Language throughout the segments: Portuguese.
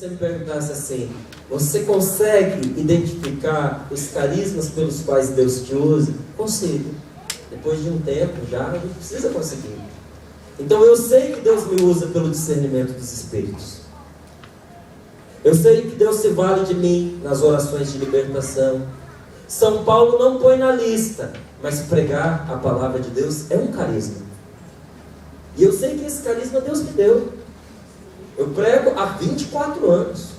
você me perguntasse assim: você consegue identificar os carismas pelos quais Deus te usa? Consigo. Depois de um tempo já, a gente precisa conseguir. Então eu sei que Deus me usa pelo discernimento dos Espíritos. Eu sei que Deus se vale de mim nas orações de libertação. São Paulo não põe na lista, mas pregar a palavra de Deus é um carisma. E eu sei que esse carisma Deus me deu. Eu prego há 24 anos.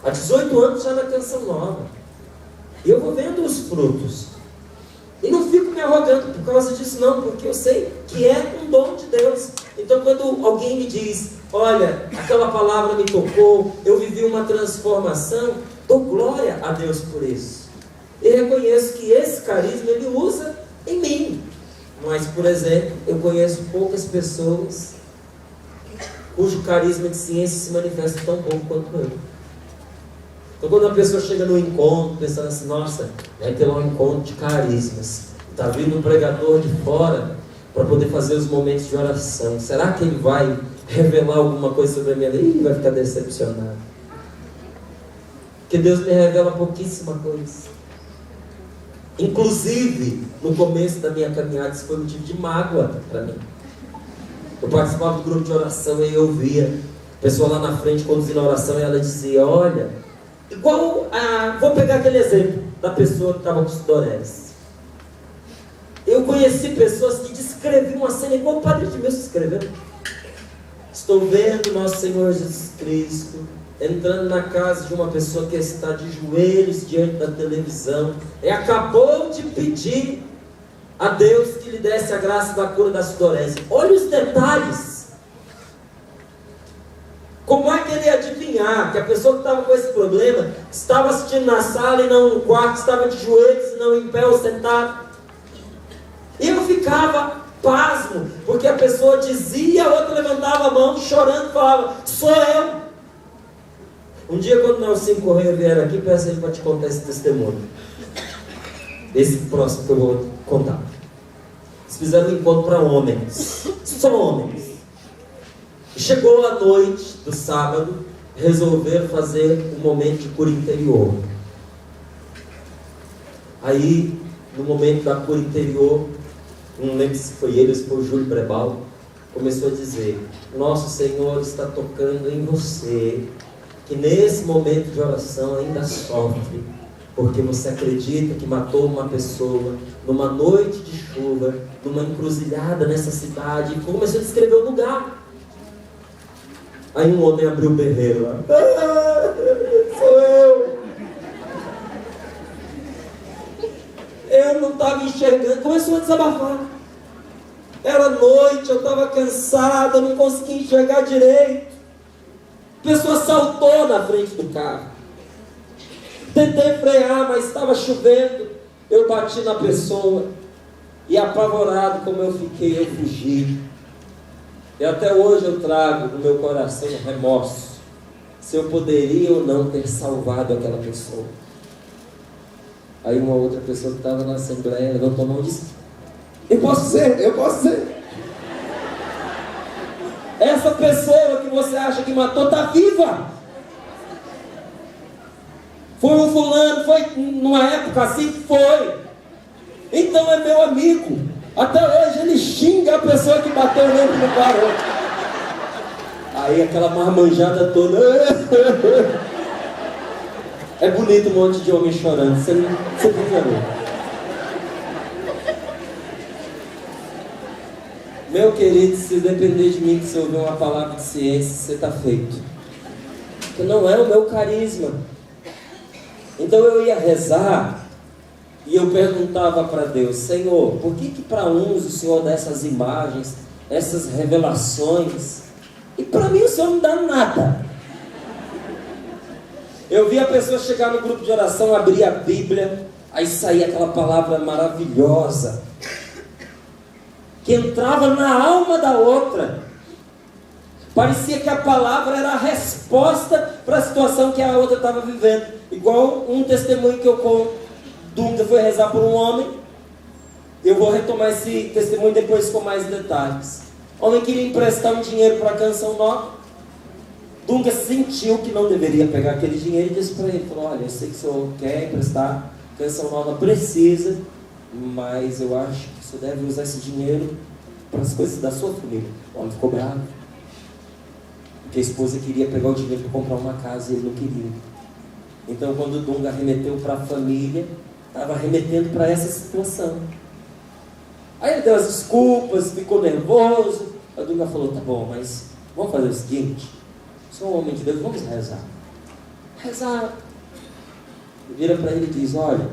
Há 18 anos já na Canção Nova. E eu vou vendo os frutos. E não fico me arrogando por causa disso não, porque eu sei que é um dom de Deus. Então quando alguém me diz: olha, aquela palavra me tocou, eu vivi uma transformação, dou glória a Deus por isso. E reconheço que esse carisma Ele usa em mim. Mas, por exemplo, eu conheço poucas pessoas cujo carisma de ciência se manifesta tão pouco quanto eu. Então quando a pessoa chega no encontro pensando assim: nossa, vai ter lá um encontro de carismas, está vindo um pregador de fora para poder fazer os momentos de oração, será que ele vai revelar alguma coisa sobre a minha vida? Ih, vai ficar decepcionado, porque Deus me revela pouquíssima coisa. Inclusive no começo da minha caminhada isso foi motivo de mágoa para mim. Eu participava do grupo de oração e eu via a pessoa lá na frente conduzindo a oração, e ela dizia: olha, igual a... vou pegar aquele exemplo da pessoa que estava com sudorese. Eu conheci pessoas que descreviam a cena igual o Padre Edmilson escreveu. Estou vendo nosso Senhor Jesus Cristo entrando na casa de uma pessoa que está de joelhos diante da televisão e acabou de pedir a Deus que lhe desse a graça da cura da sudorese. Olha os detalhes. Como é que ele ia adivinhar que a pessoa que estava com esse problema estava assistindo na sala e não no quarto, estava de joelhos e não em pé ou sentado? E eu ficava pasmo, porque a pessoa dizia, a outra levantava a mão chorando e falava: sou eu. Um dia, quando o Nelson Correia vier aqui, peço a ele para te contar esse testemunho. Esse próximo que eu vou contar. Eles fizeram um encontro para homens, só homens. Chegou a noite do sábado, resolveram fazer um momento de cura interior. Aí, no momento da cura interior, não lembro se foi ele ou se foi o Júlio Brebal, começou a dizer: nosso Senhor está tocando em você, que nesse momento de oração ainda sofre, porque você acredita que matou uma pessoa numa noite de chuva, numa encruzilhada nessa cidade, e começou a descrever o lugar. Aí um homem abriu o berreiro lá: sou eu. Eu não estava enxergando, começou a desabafar. Era noite, eu estava cansado, eu não conseguia enxergar direito. A pessoa saltou na frente do carro. Tentei frear, mas estava chovendo. Eu bati na pessoa. E apavorado como eu fiquei, eu fugi. E até hoje eu trago no meu coração remorso, se eu poderia ou não ter salvado aquela pessoa. Aí uma outra pessoa que estava na assembleia levantou a mão e disse: eu posso ser. Essa pessoa que você acha que matou está viva. Foi um fulano, foi numa época assim, foi. Então é meu amigo. Até hoje ele xinga a pessoa que bateu nele no carro. Aí aquela marmanjada toda. É bonito um monte de homem chorando. Você fica ver. Meu querido, se depender de mim, que você ouvir uma palavra de ciência, você está feito. Porque não é o meu carisma. Então eu ia rezar e eu perguntava para Deus: Senhor, por que para uns o Senhor dá essas imagens, essas revelações, e para mim o Senhor não dá nada? Eu vi a pessoa chegar no grupo de oração, abrir a Bíblia, aí saía aquela palavra maravilhosa, que entrava na alma da outra. Parecia que a palavra era a resposta para a situação que a outra estava vivendo. Igual um testemunho que eu conto. Dúvida foi rezar por um homem. Eu vou retomar esse testemunho depois com mais detalhes. O homem queria emprestar um dinheiro para a Canção Nova. Dunga sentiu que não deveria pegar aquele dinheiro e disse para ele, falou, olha, eu sei que o senhor quer emprestar, Canção Nova precisa, mas eu acho que o senhor deve usar esse dinheiro para as coisas da sua família. O homem ficou bravo, porque a esposa queria pegar o dinheiro para comprar uma casa e ele não queria. Então, quando o Dunga remeteu para a família, estava remetendo para essa situação. Aí ele deu as desculpas, ficou nervoso. A Dunga falou, tá bom, mas vamos fazer o seguinte, sou um homem de Deus, vamos rezar. Rezar. Vira para ele e diz, olha,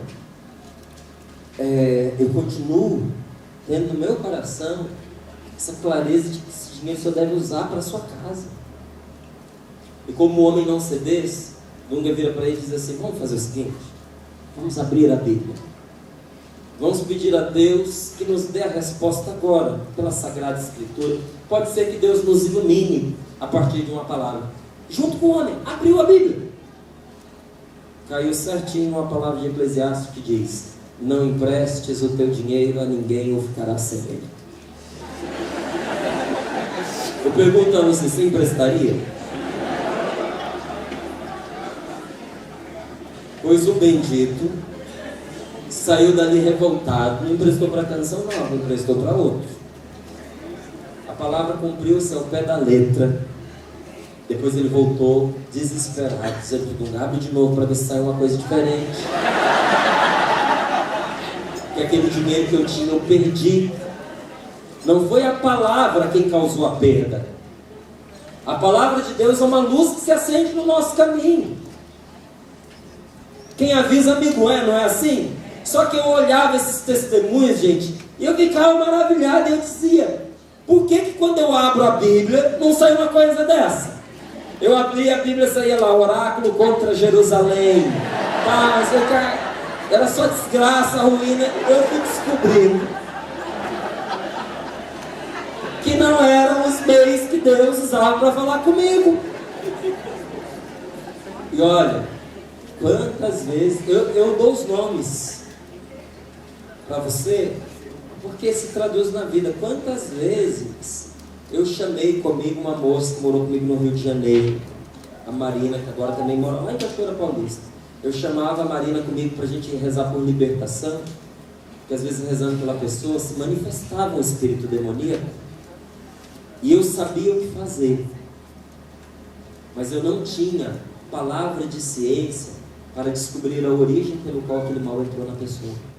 eu continuo tendo no meu coração essa clareza de que esse dinheiro o senhor deve usar para a sua casa. E como o homem não cedesse, Dunga vira para ele e diz assim, vamos fazer o seguinte, vamos abrir a Bíblia. Vamos pedir a Deus que nos dê a resposta agora, pela Sagrada Escritura. Pode ser que Deus nos ilumine a partir de uma palavra. Junto com o homem, abriu a Bíblia. Caiu certinho uma palavra de Eclesiastes que diz, não emprestes o teu dinheiro a ninguém ou ficará sem ele. Eu pergunto a você emprestaria? Pois o bendito saiu dali revoltado, não emprestou para a Canção Nova, emprestou para outro. A palavra cumpriu-se ao pé da letra. Depois ele voltou desesperado, dizendo que abre de novo para ver se sai uma coisa diferente. Que aquele dinheiro que eu tinha eu perdi. Não foi a palavra quem causou a perda. A palavra de Deus é uma luz que se acende no nosso caminho. Quem avisa, amigo é, não é assim? Só que eu olhava esses testemunhos, gente, e eu ficava maravilhado, e eu dizia, por que quando eu abro a Bíblia, não sai uma coisa dessa? Eu abri a Bíblia, saía lá, oráculo contra Jerusalém, era só desgraça, ruína. Eu fui descobrindo que não eram os meios que Deus usava para falar comigo. E olha, quantas vezes, eu dou os nomes para você, porque se traduz na vida. Quantas vezes eu chamei comigo uma moça que morou comigo no Rio de Janeiro, a Marina, que agora também mora lá em Cachoeira Paulista. Eu chamava a Marina comigo para a gente rezar por libertação, porque às vezes rezando pela pessoa se manifestava um espírito demoníaco, e eu sabia o que fazer, mas eu não tinha palavra de ciência para descobrir a origem pelo qual aquele mal entrou na pessoa.